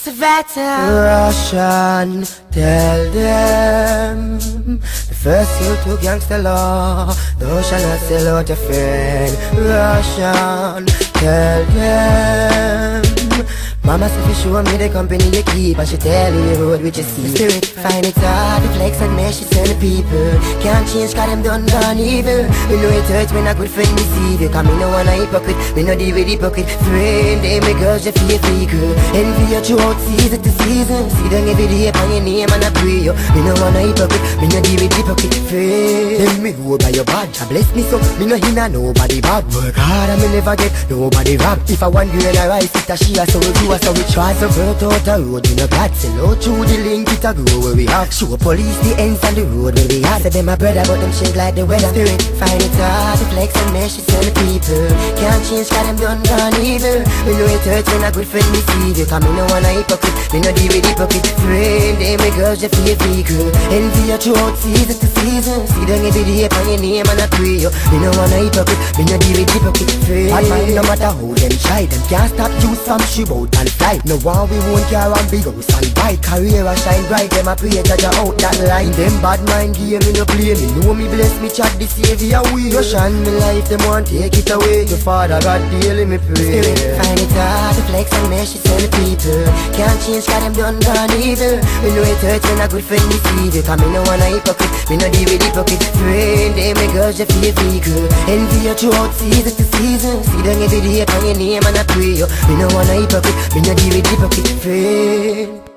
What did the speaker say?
Suhverto. Russian, tell them the first you to gangster law, thou shall not sell out a friend. Russian, tell them Mama said fi show me the company you keep, and she tell me the road which you see. Spirit find it hard to flex and mesh it the people. Can't change cause them done gone evil. Me know it hurts when a good friend deceive you, cause me no wanna hypocrite, me no deal with hypocrite. Friend, they make girls you feel fake. Envy you throughout season to season. See them every day upon your name and I pray you. Me no wanna hypocrite, me no deal with hypocrite. Friend, tell me who by your bad, I bless me so. Me no hinna nobody bad. Work hard and me never get nobody rob. If I want you and I rise, it a she a so do a so we try to vert out the road. We no glad sell out through the link, it a grow where we have. Show police the ends on the road where we are. Say them my brother but them shake like the weather. Spirit find it hard to flex and mesh it the people. Can't change cause them done gone evil. Me know it hurts when a good friend deceive you, cause me no wanna hypocrite, me no deal with hypocrite. Friend, they make girls you feel fake. Envy you throughout season to season. See them every day upon your name and I pray you. Me no wanna hypocrite, me no deal with hypocrite. Friend, bad mind no matter how them try, them can't stop you some ship out and fly. No one we won't care and big house and bike. Career a shine bright, them a pray that you out that line. Them bad mind game me no play, me know me bless me chat the savior way. You shine me life, them want take it away. Your father God daily me pray. Spirit find it hard to flex and mesh it the people. Can't change cause them done gone evil. Me know it hurts when a good friend deceive you, cause me no wanna hypocrite, me no deal with hypocrite. Friend, they make girls you feel fake. Envy you throughout season to season. See them every day upon your name and I pray you. Me no wanna hypocrite, me no deal with hypocrite. Friend.